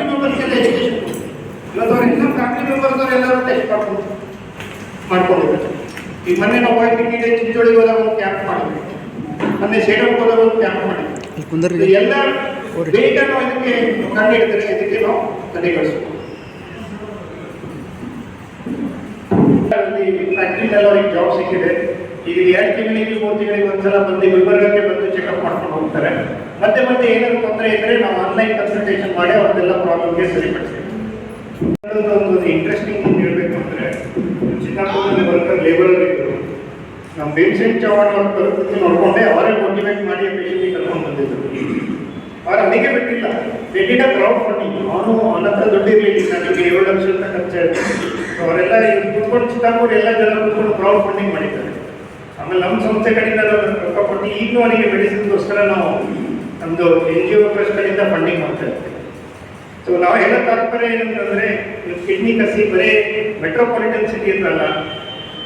Family ಮೆಂಬರ್ಸ್ಗೆಲ್ಲ education ಕೊಡ್ತೀವಿ. ಇವತ್ತವ್ರು ಇನ್ನೂ family members ಎಲ್ಲರೂ ಟೆಸ್ಟ್ ಮಾಡ್ಕೊಂಡಿದ್ದಾರೆ. ಈಗ ಮೊನ್ನೆ ನಾವು ವಾಯ್ಪಿಗೆ ಚಿಂಚೋಳಿಗೆ ಹೋದಾಗ ಒಂದು ಕ್ಯಾಂಪ್ ಮಾಡಿದ್ವಿ, ಮೊನ್ನೆ ಸೇಡೋಕ್ಕೆ ಹೋದಾಗ ಒಂದು ಕ್ಯಾಂಪ್ ಮಾಡಿದ್ವಿ. ಎಲ್ಲ ಬೇಗ ನಾವು ಇದಕ್ಕೆ ಕಂಡು ಹಿಡಿದರೆ ಇದಕ್ಕೆ ನಾವು ತಡೆಗಣಿಸ್ಬೋದು. ಫ್ಯಾಕ್ಟ್ರಿನೆಲ್ಲ ಅವ್ರಿಗೆ ಜಾಬ್ ಸಿಕ್ಕಿದೆ. ಈಗ 2 ತಿಂಗಳಿಗೆ 3 ತಿಂಗಳಿಗೆ ಒಂದ್ಸಲ ಬಂದು ಗುಲ್ಬರ್ಗಕ್ಕೆ ಬಂದು ಚೆಕಪ್ ಮಾಡ್ಕೊಂಡು ಹೋಗ್ತಾರೆ. ಮತ್ತೆ ಮತ್ತೆ ಏನಾದ್ರು ತೊಂದರೆ ಇದ್ರೆ ನಾವು ಆನ್ಲೈನ್ ಕನ್ಸಲ್ಟೇಷನ್ ಮಾಡಿ ಅವ್ರದ್ದೆಲ್ಲ ಪ್ರಾಬ್ಲಮ್ಗೆ ಸರಿಪಡಿಸ್ತೀವಿ. ಒಂದು ಇಂಟ್ರೆಸ್ಟಿಂಗ್ ಥಿಂಗ್ ಹೇಳಬೇಕು ಅಂದರೆ, ಚಿಕ್ಕಪುರದಲ್ಲಿ ವರ್ಕರ್ ಲೇಬರ್ ಇದ್ದರು. ನಮ್ಮ ಭೀಮಸೇನ್ ಚೌಹಾಣ್ ಅವ್ರ ಪರಿಸ್ಥಿತಿ ನೋಡಿಕೊಂಡೆ ಅವರೇ ಮೋಟಿವೇಟ್ ಮಾಡಿ ಪೇಷಂಟಿಗೆ ಕರ್ಕೊಂಡು ಬಂದಿದ್ದರು. ಅವ್ರು ಅದಕ್ಕೆ ಬಿಟ್ಟಿಲ್ಲ, ರೆಡಿಡ ಕ್ರೌಡ್ ಫಂಡಿಂಗ್. ಅವನ ಹತ್ರ ದುಡ್ಡು ಇರಲಿಲ್ಲ, ನನಗೆ 7 ಲಕ್ಷ ಅಂತ ಖರ್ಚಾಯಿತು. ಅವರೆಲ್ಲ ಕುತ್ಕೊಂಡು ಚಿಕ್ಕಪುರ ಎಲ್ಲ ಜನ ಕುತ್ಕೊಂಡು ಕ್ರೌಡ್ ಫಂಡಿಂಗ್ ಮಾಡಿದ್ದಾರೆ. ಆಮೇಲೆ ನಮ್ಮ ಸಂಸ್ಥೆ ಕಡೆಯಿಂದ ರೊಕ್ಕ ಕೊಟ್ಟು ಈಗಲೂ ಅವನಿಗೆ ಮೆಡಿಸಿನ್ಗೋಸ್ಕರ ನಾವು ನಮ್ಮದು NGO ಟ್ರಸ್ಟ್ ಕಡೆಯಿಂದ ಫಂಡಿಂಗ್ ಮಾಡ್ತಾ ಇರ್ತೀವಿ. ಸೊ ನಾವು ಹೇಳೋ ತಾತ್ಪರ್ಯ ಏನಂತಂದರೆ, ಕಿಡ್ನಿ ಕಸಿ ಬರೀ ಮೆಟ್ರೋಪಾಲಿಟನ್ ಸಿಟಿ ಇರಲ್ಲ,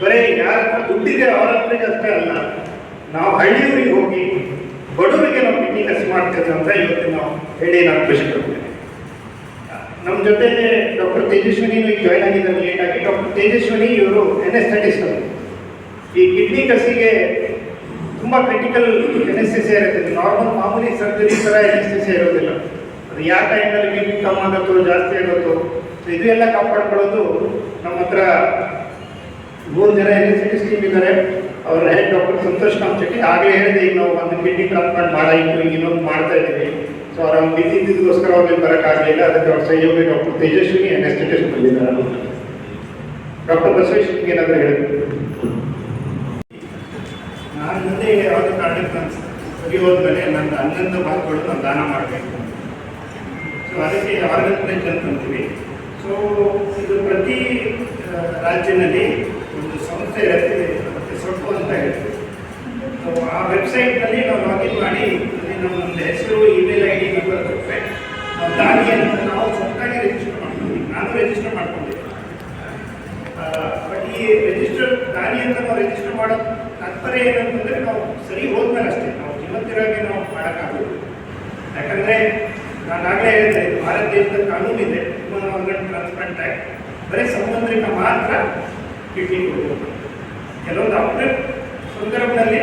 ಬರೀ ಯಾರ ಹತ್ರ ದುಡ್ಡಿದೆ ಅವರ ಹತ್ರಿಗೆ ಅಷ್ಟೇ ಅಲ್ಲ, ನಾವು ಹಳ್ಳಿಯೂರಿಗೆ ಹೋಗಿ ಬಡವರಿಗೆ ನಾವು ಕಿಡ್ನಿ ಕಸಿ ಮಾಡ್ತೇವೆ ಅಂತ ಇವತ್ತು ನಾವು ಹೇಳಿ ನಾನು ಖುಷಿ ಪಡ್ತೇನೆ. ನಮ್ಮ ಜೊತೆಗೆ ಡಾಕ್ಟರ್ ತೇಜಸ್ವಿನಿ ಈಗ ಜಾಯ್ನ್ ಆಗಿದ್ದಾರೆ ಲೇಟಾಗಿ. ಡಾಕ್ಟರ್ ತೇಜಸ್ವಿನಿ ಇವರು ಎನೆಸ್ಥೆಟಿಸ್ಟ್ ಅವರು. ಈ ಕಿಡ್ನಿ ಕಸಿಗೆ ತುಂಬ ಕ್ರಿಟಿಕಲ್ ಎನೆಸ್ಥೆಸಿಯಾ ಇರುತ್ತೆ. ನಾರ್ಮಲ್ ಮಾಮೂಲಿ ಸರ್ಜರಿ ಥರ ಎನೆಸ್ಥೆಸಿಯಾ ಇರೋದಿಲ್ಲ. ಅದು ಯಾವ ಟೈಮಲ್ಲಿ ಬಿ ಪಿ ಕಮ್ಮಿ ಆಗುತ್ತೋ ಜಾಸ್ತಿ ಆಗುತ್ತೋ, ಸೊ ಇದು ಎಲ್ಲ ಕಾಪಾಡ್ಕೊಳ್ಳೋದು ನಮ್ಮ ಹತ್ರ 3 ಜನ ಎನೆಸ್ಥೆಟಿಸ್ಟ್ ಟೀಮ್ ಇದ್ದಾರೆ. ಅವ್ರ ಹೆಡ್ ಡಾಕ್ಟರ್ ಸಂತೋಷ್ ಕಾಮಚೆಟ್ಟಿ. ಆಗಲೇ ಹೇಳಿದೆ, ಈಗ ನಾವು ಒಂದು ಕಿಡ್ನಿ ಟ್ರಾನ್ಸ್ಪ್ಲಾಂಟ್ ಮಾಡಾಯಿತು, ಈಗ ಇನ್ನೊಂದು ಮಾಡ್ತಾ ಇದ್ದೀವಿ. ಸೊ ಅವ್ರ ಬಿಸಿ ಇದ್ದಿದ್ದಕ್ಕೋಸ್ಕರ ಅವ್ರಿಗೆ ಬರೋಕ್ಕಾಗಲಿಲ್ಲ. ಅದಕ್ಕೆ ಅವ್ರ ಸಹಯೋಗಿ ಡಾಕ್ಟರ್ ತೇಜಸ್ವಿನಿ ಎನೆಸ್ಥೆಟಿಸ್ಟ್ ಬಂದಿದ್ದಾರೆ. ಡಾಕ್ಟರ್ ಬಸವೇಶ್ವರಿಗೆ ಏನಾದರೂ ಹೇಳಬೇಕು. ನಾನು ಮುಂದೆ ಯಾವುದೇ ಕಾರಣಕ್ಕೆ ಸರಿ ಹೋದ್ಮೇಲೆ ನನ್ನ 11 ಭಾಗಗಳು ನಾನು ದಾನ ಮಾಡಬೇಕು. ಸೊ ಅದಕ್ಕೆ ಆರ್ಗನ್ ಪ್ಲೇಜ್ ಅಂತಂತೀವಿ. ಸೊ ಇದು ಪ್ರತಿ ರಾಜ್ಯದಲ್ಲಿ ಒಂದು ಸಂಸ್ಥೆ ಇರುತ್ತೆ, ಮತ್ತು ಸೊಟ್ಟು ಅಂತ ಹೇಳ್ತೀವಿ. ಸೊ ಆ ವೆಬ್ಸೈಟ್ನಲ್ಲಿ ನಾವು ಲಾಗಿನ್ ಮಾಡಿ ನಮ್ಮದು ಹೆಸರು, ಇಮೇಲ್ ID ನಂಬರ್ ಕೊಟ್ಟರೆ ನಾವು ದಾನಿ ಅಂತ ನಾವು ಸ್ವಂತಾಗಿ ರಿಜಿಸ್ಟರ್ ಮಾಡ್ತೀವಿ. ನಾನು ರಿಜಿಸ್ಟರ್ ಮಾಡ್ಕೊಂಡಿದ್ದೆ. ಬಟ್ ಈ ರಿಜಿಸ್ಟರ್ ದಾನಿ ಅಂತ ನಾವು ರಿಜಿಸ್ಟರ್ ಮಾಡೋ ತಾತ್ಪರ್ಯ ಏನಂತಂದರೆ, ನಾವು ಸರಿ ಹೋದ್ಮೇಲೆ ಅಷ್ಟೇ, ನಾವು ಜೀವಂತಿರಾಗಿ ನಾವು ಮಾಡೋಕ್ಕಾಗೋದು. ಯಾಕಂದರೆ ನಾನು ಆಗಲೇ ಹೇಳಿದೆ, ಇದು ಭಾರತ ದೇಶದ ಕಾನೂನಿದೆ, ಹ್ಯೂಮನ್ ಆರ್ಗನ್ ಟ್ರಾನ್ಸ್ಪ್ಲಾಂಟ್ ಆ್ಯಕ್ಟ್. ಬರೀ ಸಂಬಂಧಿಕ ಮಾತ್ರ ಕಿಡ್ನಿ ಕೊಡ್ಬೋದು. ಕೆಲವೊಂದು ಅಪ್ರೂವ್ ಸಂದರ್ಭದಲ್ಲಿ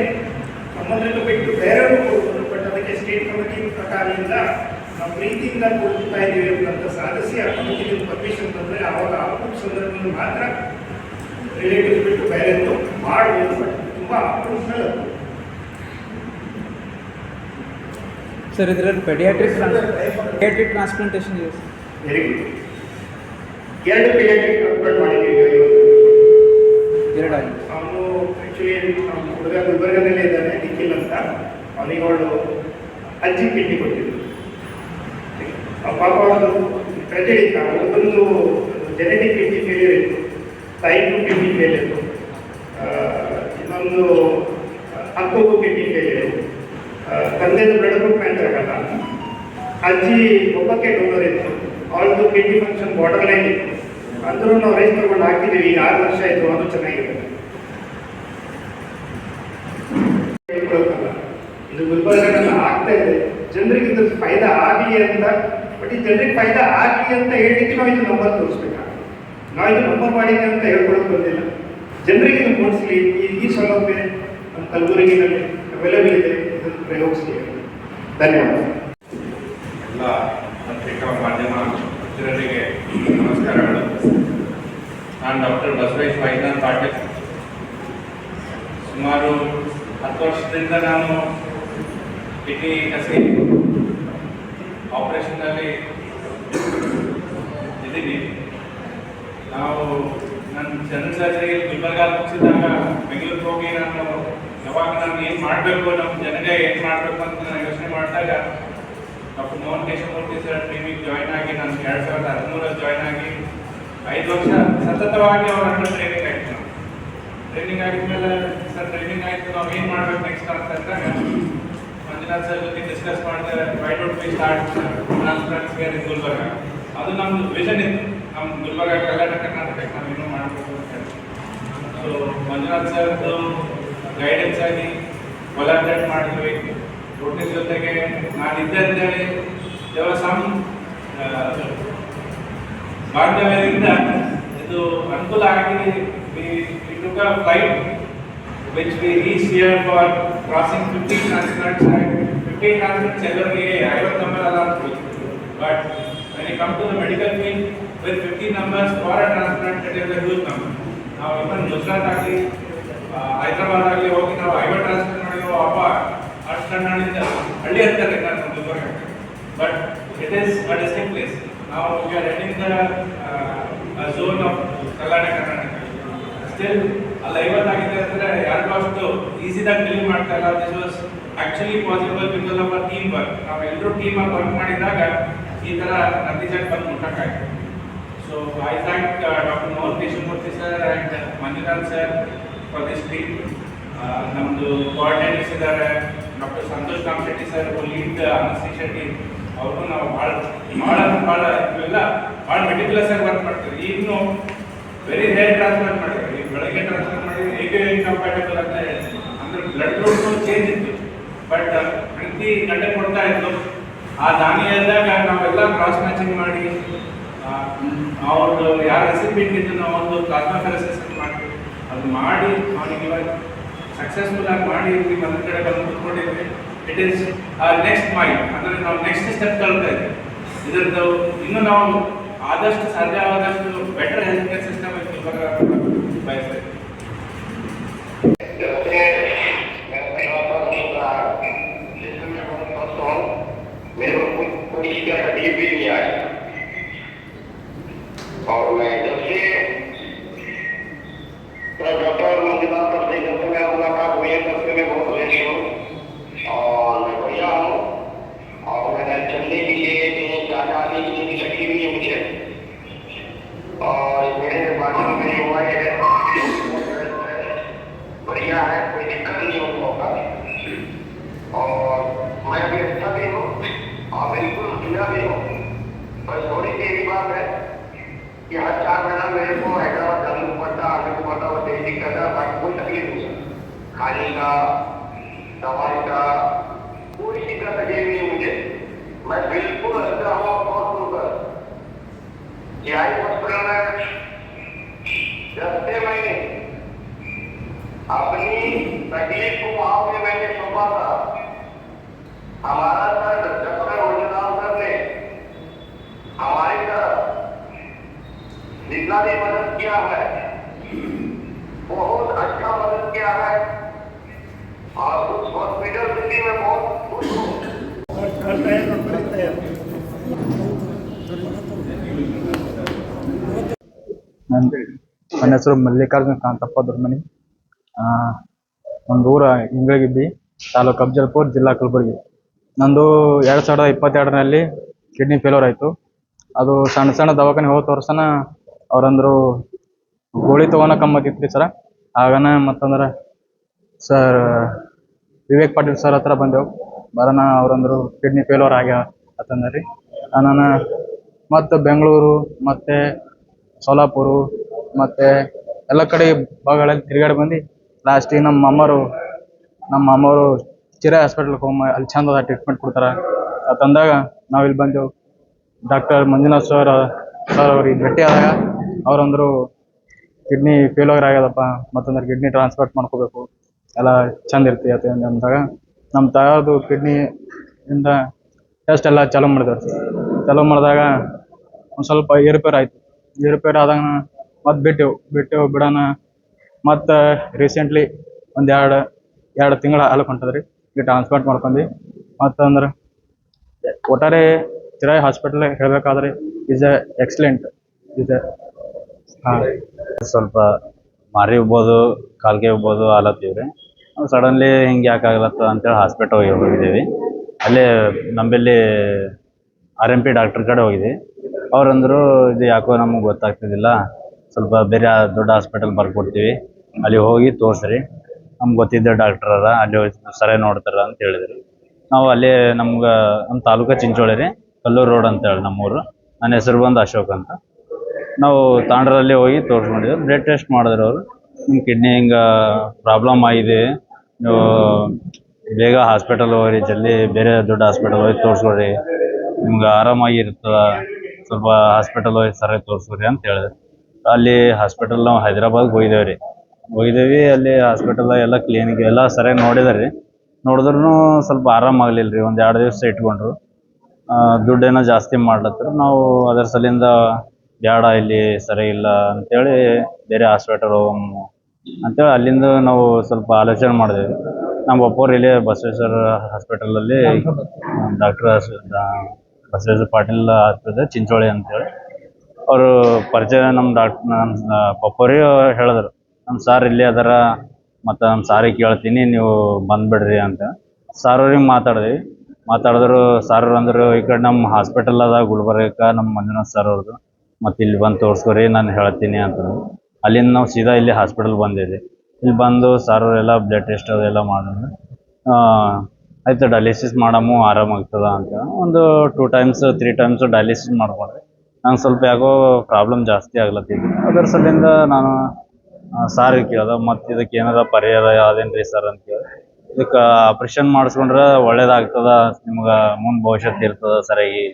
ಸಂಬಂಧಿಕ ಬಿಟ್ಟು ಬೇರೆಯವರು ಕೊಡ್ಬೋದು. ಬಟ್ ಅದಕ್ಕೆ ಸ್ಟೇಟ್ ಕಮಿಟಿ ಪ್ರಕಾರದಿಂದ ನಾವು ಪ್ರೀತಿಯಿಂದ ಕೊಡ್ತಾ ಇದ್ದೀವಿ ಅಂತ ಸಾಧಿಸಿ ಆ ಕಮಿಟಿಗೆ ಪರ್ಮಿಷನ್ ತಂದರೆ ಆವಾಗ ಅಪ್ರೂವ್ ಸಂದರ್ಭದಲ್ಲಿ ಮಾತ್ರ ರಿಲೇಟಿವ್ಸ್ ಬಿಟ್ಟು ಬೇರೆಯವರು ಮಾಡ್ಬೋದು. ಬಟ್ ತುಂಬ ಅಪ್ರೂವ್ಸ್ನಲ್ಲಿ ಅದು. ಸರ್, ಇದರಲ್ಲಿ ಪೆಡಿಯಾಟ್ರಿಕ್ ಟ್ರಾನ್ಸ್ಪ್ಲಾಂಟೇಷನ್ ಇದೆ. Very good. 2 ಪೀಡಿಯಾಟ್ರಿಕ್ ಟ್ರಾನ್ಸ್ಪ್ಲಾಂಟ್ ಮಾಡಿದ್ದೀವಿ ಎರಡಾಗಿ. ಅವನು ಆ್ಯಕ್ಚುಲಿ ನಮ್ಮ ಹುಡುಗ ಗುಲ್ಬರ್ಗದಲ್ಲೇ ಇದ್ದಾನೆ, ನಿಖಿಲ್ ಅಂತ. ಅವನಿಗೆ ಅವಳು ಅಜ್ಜಿ ಕಿಡ್ನಿ ಕೊಟ್ಟಿದ್ದು. ಆ ಪಾಪ ಒಂದು ಟ್ರೆಜಡಿ ಇತ್ತು. ಒಂದು ಜೆನೆಟಿಕ್ ಕಿಡ್ನಿ ಫೇಲಿಯರ್ ಇತ್ತು, ತಾಯಿಗೂ ಕಿಡ್ನಿ ಫೇಲಿಯರ್ ಇತ್ತು, ಇನ್ನೊಂದು ಅಕ್ಕಗೂ ಕಿಡ್ನಿ ಫೇಲಿಯರ್ ಇತ್ತು. ತಂದೆದು ಬ್ಲಡ್ ಗ್ರೂಪ್ ಮ್ಯಾಚ್ ಆಗಲ್ಲ. ಅಜ್ಜಿ ಒಬ್ಬಕ್ಕೆ ಡೋನರ್ ಇತ್ತು, ಅವಳದು ಕಿಡ್ನಿ ಫಂಕ್ಷನ್ ಬಾರ್ಡರ್ ಲೈನ್ ಇತ್ತು. ಅಂದರೂ ನಾವು ರೈಸ್ ತಗೊಂಡು ಹಾಕಿದ್ದೀವಿ. ಈಗ 6 ವರ್ಷ ಆಯಿತು, ಅದು ಚೆನ್ನಾಗಿದೆ. ಇದು ಗುಲ್ಬರ್ಗದಲ್ಲಿ ಆಗ್ತಾ ಇದೆ. ಜನರಿಗೆ ಇದ್ರ ಫಾಯ್ದಾ ಆಗಲಿ ಅಂತ. ಬಟ್ ಈ ಜನರಿಗೆ ಫಾಯ್ದಾ ಆಗಲಿ ಅಂತ ಹೇಳಲಿಕ್ಕೆ ನಾವು ಇದು ನಂಬರ್ ತೋರಿಸ್ಬೇಕಾಗುತ್ತೆ. ನಾವು ಇದು ನಂಬರ್ ಮಾಡಿದ್ದೆ ಅಂತ ಹೇಳ್ಕೊಳಕ್ಕೆ ಬಂದಿಲ್ಲ. ಜನರಿಗೆ ಇದು ಮೂಡಿಸ್ಲಿ. ಈ ಸೌಲಭ್ಯ ನಮ್ಮ ಕಲಬುರಗಿನಲ್ಲಿ ಅವೈಲೇಬಲ್ ಇದೆ, ಇದನ್ನು ಪ್ರಯೋಗಿಸಲಿ. ಧನ್ಯವಾದ. ಎಲ್ಲ ಪತ್ರಿಕಾ ಮಾಧ್ಯಮ ಮಿತ್ರರಿಗೆ ನಮಸ್ಕಾರಗಳು. ನಾನು ಡಾಕ್ಟರ್ ಬಸವೇಶ್ ವೈದ್ಯನಾಥ್ ಪಾಟೀಲ್. ಸುಮಾರು 10 ವರ್ಷದಿಂದ ನಾನು ಕಿಡ್ನಿ ಕಸಿ ಆಪರೇಷನ್ನಲ್ಲಿ ಇದ್ದೀನಿ. ನಾವು ನನ್ನ ಜನರಲ್ ಸರ್ಜರಿ ಗುಲ್ಬರ್ಗ ಮುಗಿಸಿದಾಗ ಬೆಂಗಳೂರಿಗೆ ಹೋಗಿ ಯಾವಾಗ ನಾನು ಏನು ಮಾಡಬೇಕು, ನಮ್ಮ ಜನರಿಗೆ ಏನು ಮಾಡಬೇಕು ಅಂತ ನಾನು ಯೋಚನೆ ಮಾಡಿದಾಗ doctor Mohan Keshavamurthy sir training join ಆಗಿ ನಾನು 2013 ಜಾಯ್ನ್ ಆಗಿ 5 ವರ್ಷ ಸತತವಾಗಿ ಅವ್ರ ಹತ್ರ ಟ್ರೈನಿಂಗ್ ಆಯಿತು. ಟ್ರೈನಿಂಗ್ ಆಗಿದ್ಮೇಲೆ ಸರ್ ಟ್ರೈನಿಂಗ್ ಆಯಿತು, ನಾವು ಏನು ಮಾಡಬೇಕು ನೆಕ್ಸ್ಟ್ ಅಂತ ಅಂದಾಗ ಮಂಜುನಾಥ್ ಸರ್ ಜೊತೆ ಡಿಸ್ಕಸ್ ಮಾಡಿದೆ. Why don't we start transplant care ಇನ್ ಗುಲ್ಬರ್ಗ. ಅದು ನಮ್ಮದು ವಿಷನ್ ಇತ್ತು, ನಮ್ಮ ಗುಲ್ಬರ್ಗ ಕರ್ನಾಟಕಕ್ಕೆ ನಾವು ಇನ್ನೂ ಮಾಡಬೇಕು ಅಂತ ಹೇಳಿ. ಸೊ ಮಂಜುನಾಥ್ ಸರ್ದು ಗೈಡೆನ್ಸ್ ಆಗಿ ಕೊಲಾಬ್ರೇಟ್ ಮಾಡಿದ್ವಿ. ರೋಟರಿ ಜೊತೆಗೆ ನಾನು ಇದ್ದೆ ಅಂತೇಳಿ ದೇವರ ಬಾಂಧವ್ಯದಿಂದ ಇದು ಅನುಕೂಲ ಆಗಿ we took a flight which we reached here for crossing 15 transplants and 15 transplants ಎಲ್ಲರಿಗೆ 50 ನಂಬರ್ ಅಲ್ಲ ಅಂತ but when you come to the medical field with 15 numbers for a transplant it is a huge number. ನಾವು ಇವನ್ ಗುಜರಾತ್ ಆಗಲಿ ಹೈದರಾಬಾದ್ ಆಗಲಿ ಹೋಗಿ ನಾವು 50 transplant ಮಾಡಿರೋ ಅಪ್ಪ ಅಷ್ಟು ಕನ್ನಡಿಂದ ಹಳ್ಳಿ ಅಂತಾರೆ ನಾನು Gulbarga but it is a distinct place. ನಾವು we are heading the zone of Karnataka still ಅಲ್ಲಿ 50 ಆಗಿದೆ ಅಂದರೆ ಯಾರಿಗೂ ಅಷ್ಟು ಈಸಿದಾಗ ಬಿಲೀವ್ ಮಾಡ್ತಾ ಇಲ್ಲ. This was actually possible because of our team work. ನಾವು ಎಲ್ಲರೂ ಟೀಮ್ ಆಗಿ ವರ್ಕ್ ಮಾಡಿದಾಗ ಈ ಥರ ನತಿಜಾಗಿ ಬಂದು ಮುಟ್ಟಕ್ಕಾಯ್ತು. So I thank Dr. Noor Deshmukhi sir and Manjunath sir for this team. ನಮ್ಮದು ಕೋಆರ್ಡಿನೇಟರ್ಸ್ ಇದ್ದಾರೆ doctor Santosh Kamashetti sir lead anaesthesia team. ಅವರು ನಾವು ಭಾಳ ಇವೆಲ್ಲ ಭಾಳ ಮೆಟಿಕ್ಯುಲಸ್ ಆಗಿ ವರ್ಕ್ ಮಾಡ್ತೀವಿ. ಈಗಲೂ ವೆರಿ ರೇರ್ ಟ್ರಾನ್ಸ್ಫರ್ ಮಾಡಿದ್ರು. ಈಗ ಬೆಳಗ್ಗೆ ಟ್ರಾನ್ಸ್ಫರ್ ಮಾಡಿದ್ರೆ ಹೇಗೆ ಇನ್ಕಂಪ್ಯಾಟಬಲ್ ಅಂತ ಅಂದರೆ ಬ್ಲಡ್ ಗ್ರೂಪ್ ಚೇಂಜ್ ಇತ್ತು ಬಟ್ ಪ್ರತಿ ಗಂಟೆ ಕೊಡ್ತಾ ಇತ್ತು. ಆ ದಾನಿ ಹೇಳಿದಾಗ ನಾವೆಲ್ಲ ಕ್ರಾಸ್ ಮ್ಯಾಚಿಂಗ್ ಮಾಡಿ ಅವ್ರದ್ದು ಯಾರು ರೆಸಿಪಿಂಟ್ ಇದ್ದು ನಾವು ಒಂದು ಪ್ಲಾಸ್ಮಾ ಫೆರಸಿಸ್ ಮಾಡ್ತೀವಿ. ಅದು ಮಾಡಿ ಅವನಿಗೆ ಇವಾಗ ಸಕ್ಸಸ್ಫುಲ್ ಆಗಿ ಮಾಡಿ ಇಲ್ಲಿ ಒಂದು ಕಡೆ ಬಂದು ಕೂತ್ಕೊಂಡಿದ್ವಿ. ಇಟ್ ಈಸ್ ನೆಕ್ಸ್ಟ್ ಮೈಲ್ ಅಂದರೆ ನಾವು ನೆಕ್ಸ್ಟ್ ಸ್ಟೆಪ್ ತಗೊಳ್ತಾ ಇದ್ದೀವಿ. ಇದರದ್ದು ಇನ್ನು ನಾವು ಆದಷ್ಟು ಸಾಧ್ಯವಾದಷ್ಟು ಬೆಟರ್ ಹೆಲ್ತ್ ಕೇರ್ ಸಿಸ್ಟಮ್ ಇವಾಗ ಬಯಸ್ತೇವೆ. मेरे को कोई का तकलीफ भी नहीं आई और मैं जब से डॉक्टर मंजुनाथ सर से जब से मेरा मुलाकात हुई है तब से मैं बहुत खुश हूँ और मैं बढ़िया हूँ और मैंने चलने के लिए जाने आने के लिए तकलीफ नहीं है मुझे और मेरे बाजू में हुआ है बढ़िया है, कोई दिक्कत नहीं होगा और मैं भी अच्छा भी हूँ और बिल्कुल सुना भी हूँ। बस थोड़ी सी यही बात है कि हर 4 महीना मेरे को हैदराबाद जाना पड़ता, आने को पड़ता और यही दिक्कत है। बाकी कोई तकलीफ नहीं है, खाने का दवाई का कोई दिक्कत तकलीफ नहीं है मुझे। मैं बिल्कुल अच्छा हूँ और बहुत सुंदर जीआई हॉस्पिटल में 10 महीने अपनी तकलीफ को वहां पे मैंने सौंपा था। हमारा सर डॉक्टर मंजुनाथ सर ने हमारी तरफ जितना भी मदद किया है बहुत अच्छा मदद किया है और उस हॉस्पिटल से मैं बहुत खुश हूँ। ನನ್ನ ಹೆಸರು ಮಲ್ಲಿಕಾರ್ಜುನ ಕಾಂತಪ್ಪ ದೊಡ್ಮನಿ. ಒಂದು ಊರ ಇಂಗಳಗಿಬ್ಬಿ, ತಾಲೂಕು ಅಫಜಲ್ಪುರ, ಜಿಲ್ಲಾ ಕಲಬುರಗಿ. ನಂದು 2022ರಲ್ಲಿ ಕಿಡ್ನಿ ಫೇಲ್ಯೂರ್ ಆಯಿತು. ಅದು ಸಣ್ಣ ದವಾಖಾನೆ ಹೋದ ತೋರ್ಸನ ಅವ್ರಂದ್ರು ಗೋಳಿ ತೊಗೊಳಕಂಬತ್ತಿತ್ತು ಸರ. ಆಗನ ಮತ್ತಂದ್ರೆ ಸರ್ ವಿವೇಕ್ ಪಾಟೀಲ್ ಸರ್ ಹತ್ರ ಬಂದೆವು. ಬರೋಣ ಅವ್ರಂದ್ರು ಕಿಡ್ನಿ ಫೇಲ್ಯೂರ್ ಆಗ್ಯಾವ ಅಂತಂದ್ರಿ. ನಾನು ಮತ್ತು ಬೆಂಗಳೂರು ಮತ್ತು ಸೋಲಾಪುರ ಮತ್ತು ಎಲ್ಲ ಕಡೆ ಭಾಗಗಳಲ್ಲಿ ತಿರುಗಾಡಿ ಬಂದು ಲಾಸ್ಟಿಗೆ ನಮ್ಮ ಅಮ್ಮವರು ಚಿರಾ ಹಾಸ್ಪಿಟ್ಲ್ಗೆ ಹೋಗಿ ಅಲ್ಲಿ ಚಂದ ಟ್ರೀಟ್ಮೆಂಟ್ ಕೊಡ್ತಾರೆ ಅಂತಂದಾಗ ನಾವು ಇಲ್ಲಿ ಬಂದೆವು. ಡಾಕ್ಟರ್ ಮಂಜುನಾಥ್ ಸರ್ ಅವ್ರಿಗೆ ಭೇಟಿ ಆದಾಗ ಅವ್ರಂದ್ರು ಕಿಡ್ನಿ ಫೇಲ್ಯೂರ್ ಆಗ್ಯದಪ್ಪ, ಮತ್ತಂದ್ರೆ ಕಿಡ್ನಿ ಟ್ರಾನ್ಸ್ಫರ್ ಮಾಡ್ಕೋಬೇಕು, ಎಲ್ಲ ಚಂದ ಇರ್ತೈತೆ ಅಂದಾಗ ನಮ್ಮ ತಾಯದು ಕಿಡ್ನಿ ಇಂದ ಟೆಸ್ಟ್ ಎಲ್ಲ ಚಾಲೂ ಮಾಡಿದಾಗ ಒಂದು ಸ್ವಲ್ಪ ಏರುಪೇರು ಆಯಿತು. ಏರುಪೇರು ಆದಾಗ ಮತ್ತೆ ಬಿಟ್ಟೆವು ಬಿಡೋಣ. ಮತ್ತು ರೀಸೆಂಟ್ಲಿ ಒಂದು ಎರಡು ತಿಂಗಳ ಹಾಲಕ್ಕೆ ಹೊಂಟದ್ರಿ. ಈಗ ಟ್ರಾನ್ಸ್ಪ್ಲಾಂಟ್ ಮಾಡ್ಕೊಂಡ್ವಿ. ಮತ್ತಂದ್ರೆ ಒಟ್ಟಾರೆ ಚಿರಾಯಿ ಹಾಸ್ಪಿಟಲ್ ಹೇಳಬೇಕಾದ್ರೆ ಈಸ್ ಎಕ್ಸಲೆಂಟ್ ಇದೆ. ಹಾಂ, ಸ್ವಲ್ಪ ಮಾರಿ ಉಬ್ಬೋದು, ಕಾಲ್ಗೆ ಉಬ್ಬೋದು ಆಲತ್ತೀವ್ರಿ. ಸಡನ್ಲಿ ಹಿಂಗೆ ಯಾಕೆ ಆಗ್ಲತ್ತ ಅಂತೇಳಿ ಹಾಸ್ಪಿಟಲ್ ಹೋಗಿದ್ದೀವಿ. ಅಲ್ಲೇ ನಮ್ಮಲ್ಲಿ RMP ಡಾಕ್ಟರ್ ಕಡೆ ಹೋಗಿದ್ದೀವಿ. ಅವ್ರಂದ್ರು ಇದು ಯಾಕೋ ನಮಗೆ ಗೊತ್ತಾಗ್ತಿದ್ದಿಲ್ಲ, ಸ್ವಲ್ಪ ಬೇರೆ ದೊಡ್ಡ ಹಾಸ್ಪಿಟಲ್ ಬರ್ಕೊಡ್ತೀವಿ, ಅಲ್ಲಿ ಹೋಗಿ ತೋರಿಸ್ರಿ, ನಮ್ಗೆ ಗೊತ್ತಿದ್ದ ಡಾಕ್ಟರ್ ಅದ, ಅಲ್ಲಿ ಸರಿಯಾಗಿ ನೋಡ್ತಾರ ಅಂತ ಹೇಳಿದ್ರು. ನಾವು ಅಲ್ಲೇ ನಮ್ಮ ತಾಲೂಕು ಚಿಂಚೋಳಿ ರೀ, ಕಲ್ಲೂರು ರೋಡ್ ಅಂತೇಳಿ ನಮ್ಮೂರು. ನನ್ನ ಹೆಸರು ಬಂದು ಅಶೋಕ್ ಅಂತ. ನಾವು ತಾಂಡ್ರಲ್ಲಿ ಹೋಗಿ ತೋರಿಸ್ಕೊಂಡಿದ್ವಿ. ಬ್ಲಡ್ ಟೆಸ್ಟ್ ಮಾಡಿದ್ರು ಅವರು, ನಿಮ್ಮ ಕಿಡ್ನಿ ಹಿಂಗೆ ಪ್ರಾಬ್ಲಮ್ ಆಗಿದೆ, ನೀವು ಬೇಗ ಹಾಸ್ಪಿಟಲ್ ಹೋಗ್ರಿ, ಜಲ್ದಿ ಬೇರೆ ದೊಡ್ಡ ಹಾಸ್ಪಿಟಲ್ ಹೋಗಿ ತೋರಿಸ್ಕೊಡ್ರಿ ನಿಮ್ಗೆ ಆರಾಮಾಗಿ ಇರ್ತದ, ಸ್ವಲ್ಪ ಹಾಸ್ಪಿಟಲ್ ಹೋಗಿ ಸರಿಯಾಗಿ ತೋರಿಸ್ರಿ ಅಂತ ಹೇಳಿದೆ. ಅಲ್ಲಿ ಹಾಸ್ಪಿಟಲ್ ನಾವು ಹೈದ್ರಾಬಾದ್ಗೆ ಹೋಗಿದ್ದೇವೆ. ಅಲ್ಲಿ ಹಾಸ್ಪಿಟಲ್ ಎಲ್ಲ ಕ್ಲಿನಿಕ್ ಎಲ್ಲ ಸರಿಯಾಗಿ ನೋಡಿದಾರೆ. ನೋಡಿದ್ರು ಸ್ವಲ್ಪ ಆರಾಮಾಗಲಿಲ್ಲ ರೀ. ಒಂದು 2 ದಿವಸ ಇಟ್ಕೊಂಡ್ರು. ದುಡ್ಡೇನೋ ಜಾಸ್ತಿ ಮಾಡ್ಲತ್ತರ. ನಾವು ಅದರ ಸಲಿಂದ ಬೇಡ, ಇಲ್ಲಿ ಸರಿ ಇಲ್ಲ ಅಂತೇಳಿ ಬೇರೆ ಹಾಸ್ಪಿಟಲ್ ಹೋಗಮ್ಮ ಅಂತೇಳಿ ಅಲ್ಲಿಂದ ನಾವು ಸ್ವಲ್ಪ ಆಲೋಚನೆ ಮಾಡಿದೆವು. ನಮ್ಮ ಒಬ್ಬರು ಇಲ್ಲಿ ಬಸವೇಶ್ವರ ಹಾಸ್ಪಿಟಲಲ್ಲಿ ಡಾಕ್ಟರ್ ಬಸವೇಶ್ವರ ಪಾಟೀಲ್ ಆಸ್ಪತ್ರೆ ಚಿಂಚೋಳಿ ಅಂತೇಳಿ ಅವರು ಪರಿಚಯ. ನಮ್ಮ ಪಪ್ಪರಿಗೆ ಹೇಳಿದ್ರು, ನಮ್ಮ ಸಾರ್ ಇಲ್ಲೇ ಅದರ, ಮತ್ತು ನಮ್ಮ ಸಾರಿಗೆ ಕೇಳ್ತೀನಿ, ನೀವು ಬಂದುಬಿಡ್ರಿ ಅಂತ. ಸಾರವ್ರಿಗೆ ಮಾತಾಡಿದ್ರು. ಸಾರ್ ಅಂದರು, ಈ ಕಡೆ ನಮ್ಮ ಹಾಸ್ಪಿಟಲ್ ಅದ ಗುಲ್ಬರ್ಗಕ್ಕೆ, ನಮ್ಮ ಮಂಜುನಾಥ್ ಸರ್ ಅವ್ರದ್ದು, ಮತ್ತು ಇಲ್ಲಿ ಬಂದು ತೋರಿಸ್ಕೊರಿ, ನಾನು ಹೇಳ್ತೀನಿ ಅಂತಂದು. ಅಲ್ಲಿಂದ ನಾವು ಸೀದಾ ಇಲ್ಲಿ ಹಾಸ್ಪಿಟಲ್ ಬಂದಿದ್ದೆ. ಇಲ್ಲಿ ಬಂದು ಸಾರವರೆಲ್ಲ ಬ್ಲಡ್ ಟೆಸ್ಟ್ ಅದೆಲ್ಲ ಮಾಡಿದ್ರು. ಆಯಿತು, ಡಯಾಲಿಸಿಸ್ ಮಾಡಮು, ಆರಾಮಾಗ್ತದ ಅಂತ. ಒಂದು 2 ಟೈಮ್ಸ್ 3 ಟೈಮ್ಸು ಡಯಾಲಿಸಿಸ್ ಮಾಡ್ಕೊಂಡ್ರೆ ನಂಗೆ ಸ್ವಲ್ಪ ಯಾಕೋ ಪ್ರಾಬ್ಲಮ್ ಜಾಸ್ತಿ ಆಗ್ಲತ್ತಿದ್ದು. ಅದರ ಸಲಿಂದ ನಾನು ಸಾರಿಗೆ ಕೇಳ್ದೆ, ಮತ್ತು ಇದಕ್ಕೆ ಏನಾರ ಪರಿಹಾರ ಯಾವ್ದೇನು ರೀ ಸರ್ ಅಂತ ಕೇಳಿ. ಇದಕ್ಕೆ ಆಪ್ರೇಷನ್ ಮಾಡಿಸ್ಕೊಂಡ್ರೆ ಒಳ್ಳೇದಾಗ್ತದ, ನಿಮ್ಗೆ ಮುಂದೆ ಭವಿಷ್ಯತ್ತು ಇರ್ತದೆ, ಸರಿಯಾಗಿ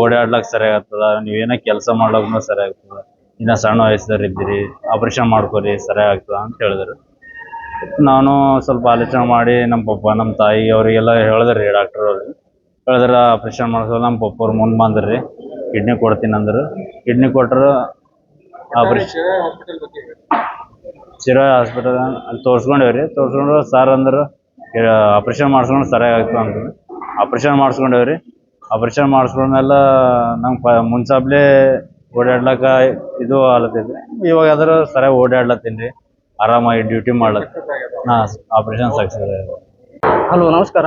ಓಡಾಡ್ಲಿಕ್ಕೆ ಸರಿಯಾಗಿ ಆಗ್ತದ, ನೀವೇನೋ ಕೆಲಸ ಮಾಡ್ಲಿಕ್ಕೂ ಸರಿಯಾಗಿ ಆಗ್ತದೆ, ಇನ್ನು ಸಣ್ಣ ವಯಸ್ಸಲ್ಲಿ ಇದ್ದೀರಿ, ಆಪ್ರೇಷನ್ ಮಾಡ್ಕೊರಿ, ಸರಿಯಾಗಿ ಆಗ್ತದ ಅಂತ ಹೇಳಿದ್ರು. ನಾನು ಸ್ವಲ್ಪ ಆಲೋಚನೆ ಮಾಡಿ ನಮ್ಮ ಪಪ್ಪ, ನಮ್ಮ ತಾಯಿ ಅವರಿಗೆಲ್ಲ ಹೇಳಿದ್ರಿ, ಡಾಕ್ಟರ್ ಅವ್ರಿಗೆ ಹೇಳಿದ್ರೆ ಆಪ್ರೇಷನ್ ಮಾಡಿಸೋದು. ನಮ್ಮ ಪಪ್ಪ ಅವ್ರು ಮುಂದೆ ಬಂದ್ರಿ, ಕಿಡ್ನಿ ಕೊಡ್ತೀನಿ ಅಂದರು. ಕಿಡ್ನಿ ಕೊಟ್ಟರು. ಆಪ್ರೇಷನ್ ಶಿರಾ ಹಾಸ್ಪಿಟಲ್ ಅಲ್ಲಿ ತೋರಿಸ್ಕೊಂಡೇವ್ರಿ. ಸಾರ್ ಅಂದ್ರೆ ಆಪ್ರೇಷನ್ ಮಾಡಿಸ್ಕೊಂಡು ಸರಿಯಾಗಿ ಆಗ್ತದೆ ಅಂತಂದು ಆಪ್ರೇಷನ್ ಮಾಡಿಸ್ಕೊಂಡೇವ್ರಿ. ಆಪ್ರೇಷನ್ ಮಾಡಿಸ್ಕೊಂಡ್ಮೇಲೆ ನಂಗೆ ಮುನ್ಸಾಪ್ಲೆ ಓಡಾಡ್ಲಕ್ಕ ಇದು ಆಲತ್ತಿದ್ರಿ. ಇವಾಗ ಯಾವ್ದಾರು ಸರಿಯಾಗಿ ಓಡಾಡ್ಲತ್ತೀನಿ ರೀ, ಆರಾಮಾಗಿ ಡ್ಯೂಟಿ ಮಾಡ್ಲತ್ತೀನಿ. Operation success. ಹಲೋ, ನಮಸ್ಕಾರ.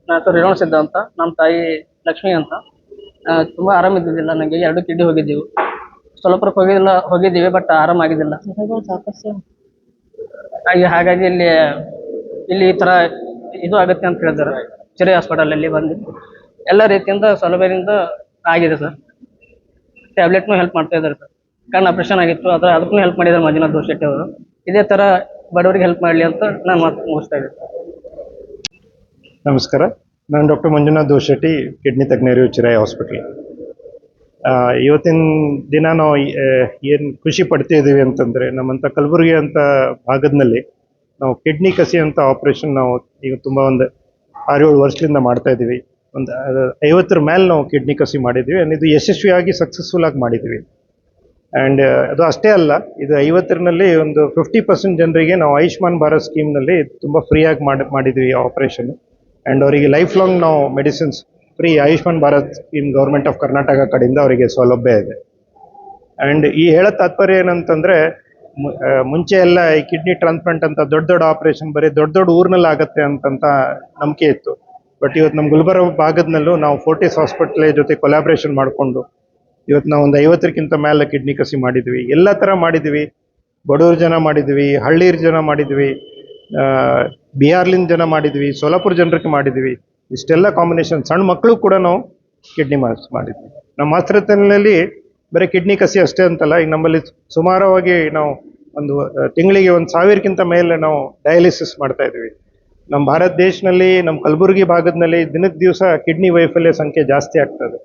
ನನ್ನ ಹೆಸರು ರೇವಣ ಸಿದ್ಧ ಅಂತ. ನಮ್ಮ ತಾಯಿ ಲಕ್ಷ್ಮಿ ಅಂತ. ತುಂಬ ಆರಾಮಿದ್ದಿದ್ದಿಲ್ಲ. ನನಗೆ 2 ಕಿಡ್ನಿ ಹೋಗಿದ್ದೀವಿ. ಸ್ವಲ್ಪಕ್ಕೆ ಹೋಗಿದ್ದೀವಿ, ಬಟ್ ಆರಾಮಾಗಿದ್ದಿಲ್ಲ. ಹಾಗಾಗಿ ಇಲ್ಲಿ ಈ ಥರ ಇದು ಆಗುತ್ತೆ ಅಂತ ಹೇಳಿದ್ದಾರೆ. ಚಿರೆ ಹಾಸ್ಪಿಟಲಲ್ಲಿ ಬಂದು ಎಲ್ಲ ರೀತಿಯಿಂದ ಸೌಲಭ್ಯದಿಂದ ಆಗಿದೆ ಸರ್. ಟ್ಯಾಬ್ಲೆಟ್ನೂ ಹೆಲ್ಪ್ ಮಾಡ್ತಾ ಇದ್ದಾರೆ ಸರ್. ಕಣ್ಣು ಆಪ್ರೇಷನ್ ಆಗಿತ್ತು, ಅದಕ್ಕೂ ಹೆಲ್ಪ್ ಮಾಡಿದ್ದಾರೆ ಮಂಜುನಾಥ್ ದೋಶೆಟ್ಟಿ ಅವರು. ಇದೇ ಥರ ಬಡವರಿಗೆ ಹೆಲ್ಪ್ ಮಾಡಲಿ ಅಂತ ನಾನು ಮಾತು ಮುಗಿಸ್ತಾ ಇದ್ದೀನಿ. ನಮಸ್ಕಾರ, ನಾನು ಡಾಕ್ಟರ್ ಮಂಜುನಾಥ್ ದೋಶೆಟ್ಟಿ, ಕಿಡ್ನಿ ತಜ್ಞರು, ಚಿರಾಯಿ ಹಾಸ್ಪಿಟಲ್. ಇವತ್ತಿನ ದಿನ ನಾವು ಏನು ಖುಷಿ ಪಡ್ತಿದ್ದೀವಿ ಅಂತಂದರೆ, ನಮ್ಮಂಥ ಕಲಬುರಗಿ ಅಂತ ಭಾಗದಲ್ಲಿ ನಾವು ಕಿಡ್ನಿ ಕಸಿ ಅಂತ ಆಪ್ರೇಷನ್ ನಾವು ಈಗ ತುಂಬ ಒಂದು 6-7 ವರ್ಷದಿಂದ ಮಾಡ್ತಾ ಇದ್ದೀವಿ. ಒಂದು 50 ಮೇಲೆ ನಾವು ಕಿಡ್ನಿ ಕಸಿ ಮಾಡಿದ್ದೀವಿ. ಆ್ಯಂಡ್ ಇದು ಯಶಸ್ವಿಯಾಗಿ ಸಕ್ಸಸ್ಫುಲ್ ಆಗಿ ಮಾಡಿದ್ದೀವಿ. ಆ್ಯಂಡ್ ಅದು ಅಷ್ಟೇ ಅಲ್ಲ, ಇದು 50ರಲ್ಲಿ ಒಂದು 50% ಜನರಿಗೆ ನಾವು ಆಯುಷ್ಮಾನ್ ಭಾರತ್ ಸ್ಕೀಮ್ನಲ್ಲಿ ತುಂಬ ಫ್ರೀಯಾಗಿ ಮಾಡಿದ್ದೀವಿ ಆಪ್ರೇಷನ್. ಆ್ಯಂಡ್ ಅವರಿಗೆ ಲೈಫ್ ಲಾಂಗ್ ನಾವು medicines free Ayushman Bharat scheme government of Karnataka ಕಡೆಯಿಂದ ಅವರಿಗೆ ಸೌಲಭ್ಯ ಇದೆ. ಆ್ಯಂಡ್ ಈ ಹೇಳೋ ತಾತ್ಪರ್ಯ ಏನಂತಂದರೆ, ಮುಂಚೆ ಎಲ್ಲ ಈ ಕಿಡ್ನಿ ಟ್ರಾನ್ಸ್ಪ್ಲಾಂಟ್ ಅಂತ ದೊಡ್ಡ ಆಪ್ರೇಷನ್ ಬರೀ ದೊಡ್ಡ ಊರಿನಲ್ಲಿ ಆಗುತ್ತೆ ಅಂತಂತ ನಂಬಿಕೆ ಇತ್ತು. ಬಟ್ ಇವತ್ತು ನಮ್ಮ ಗುಲ್ಬರ್ಗ ಭಾಗದಲ್ಲೂ ನಾವು ಫೋರ್ಟಿಸ್ ಹಾಸ್ಪಿಟ್ಲ್ ಜೊತೆ ಕೊಲಾಬ್ರೇಷನ್ ಮಾಡಿಕೊಂಡು ಇವತ್ತು ನಾವು ಒಂದು 50ಕ್ಕಿಂತ ಮೇಲೆ ಕಿಡ್ನಿ ಕಸಿ ಮಾಡಿದ್ವಿ. ಎಲ್ಲ ಥರ ಮಾಡಿದ್ವಿ. ಬಡವ್ರ ಜನ ಮಾಡಿದ್ವಿ, ಹಳ್ಳಿಯರ ಜನ ಮಾಡಿದ್ವಿ, ಬಿಹಾರ್ಲಿಂದ ಜನ ಮಾಡಿದ್ವಿ, ಸೋಲಾಪುರ ಜನರಿಗೆ ಮಾಡಿದ್ವಿ. ಇಷ್ಟೆಲ್ಲ ಕಾಂಬಿನೇಷನ್. ಸಣ್ಣ ಮಕ್ಕಳು ಕೂಡ ನಾವು ಕಿಡ್ನಿ ಮಾಡಿದ್ವಿ. ನಮ್ಮ ಆಸ್ಪತ್ರೆಯಲ್ಲಿ ಬರೀ ಕಿಡ್ನಿ ಕಸಿ ಅಷ್ಟೇ ಅಂತಲ್ಲ, ಈಗ ನಮ್ಮಲ್ಲಿ ಸುಮಾರವಾಗಿ ನಾವು ಒಂದು ತಿಂಗಳಿಗೆ 1,000ಕ್ಕಿಂತ ಮೇಲೆ ನಾವು ಡಯಾಲಿಸಿಸ್ ಮಾಡ್ತಾ ಇದ್ವಿ. ನಮ್ಮ ಭಾರತ ದೇಶದಲ್ಲಿ, ನಮ್ಮ ಕಲಬುರಗಿ ಭಾಗದಲ್ಲಿ ದಿವಸ ಕಿಡ್ನಿ ವೈಫಲ್ಯ ಸಂಖ್ಯೆ ಜಾಸ್ತಿ ಆಗ್ತದೆ.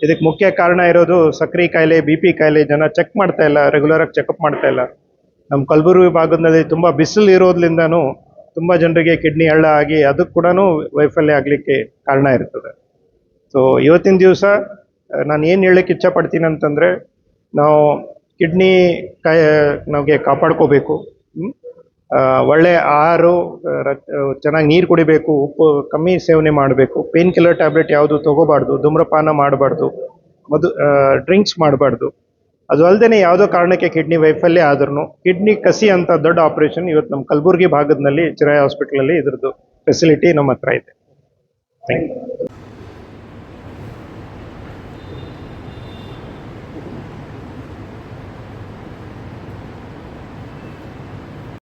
ಇದಕ್ಕೆ ಮುಖ್ಯ ಕಾರಣ ಇರೋದು ಸಕ್ಕರೆ ಕಾಯಿಲೆ, BP ಕಾಯಿಲೆ. ಜನ ಚೆಕ್ ಮಾಡ್ತಾ ಇಲ್ಲ, ರೆಗ್ಯುಲರಾಗಿ ಚೆಕಪ್ ಮಾಡ್ತಾ ಇಲ್ಲ. ನಮ್ಮ ಕಲಬುರಗಿ ಭಾಗದಲ್ಲಿ ತುಂಬ ಬಿಸಿಲು ಇರೋದ್ರಿಂದನೂ ತುಂಬ ಜನರಿಗೆ ಕಿಡ್ನಿ ಹಳ್ಳ ಆಗಿ ಅದಕ್ಕೆ ಕೂಡ ವೈಫಲ್ಯ ಆಗಲಿಕ್ಕೆ ಕಾರಣ ಇರ್ತದೆ. ಸೊ ಇವತ್ತಿನ ದಿವಸ ನಾನು ಏನು ಹೇಳಕ್ಕೆ ಇಚ್ಛಪಡ್ತೀನಿ ಅಂತಂದರೆ, ನಾವು ಕಿಡ್ನಿ ನಮಗೆ ಕಾಪಾಡ್ಕೋಬೇಕು. ಒಳ್ಳೆ ಆಹಾರ, ಚೆನ್ನಾಗಿ ನೀರು ಕುಡಿಬೇಕು, ಉಪ್ಪು ಕಮ್ಮಿ ಸೇವನೆ ಮಾಡಬೇಕು, ಪೇನ್ ಕಿಲ್ಲರ್ ಟ್ಯಾಬ್ಲೆಟ್ ಯಾವುದು ತೊಗೋಬಾರ್ದು, ಧೂಮ್ರಪಾನ ಮಾಡಬಾರ್ದು, ಡ್ರಿಂಕ್ಸ್ ಮಾಡಬಾರ್ದು. ಅದು ಅಲ್ಲದೆ ಯಾವುದೋ ಕಾರಣಕ್ಕೆ ಕಿಡ್ನಿ ವೈಫಲ್ಯ ಆದ್ರೂ ಕಿಡ್ನಿ ಕಸಿ ಅಂತ ದೊಡ್ಡ ಆಪರೇಷನ್ ಇವತ್ತು ನಮ್ಮ ಕಲಬುರಗಿ ಭಾಗದಲ್ಲಿ ಚಿರಾಯಿ ಹಾಸ್ಪಿಟಲಲ್ಲಿ ಇದ್ರದ್ದು ಫೆಸಿಲಿಟಿ ನಮ್ಮ ಹತ್ರ ಇದೆ. Thank you.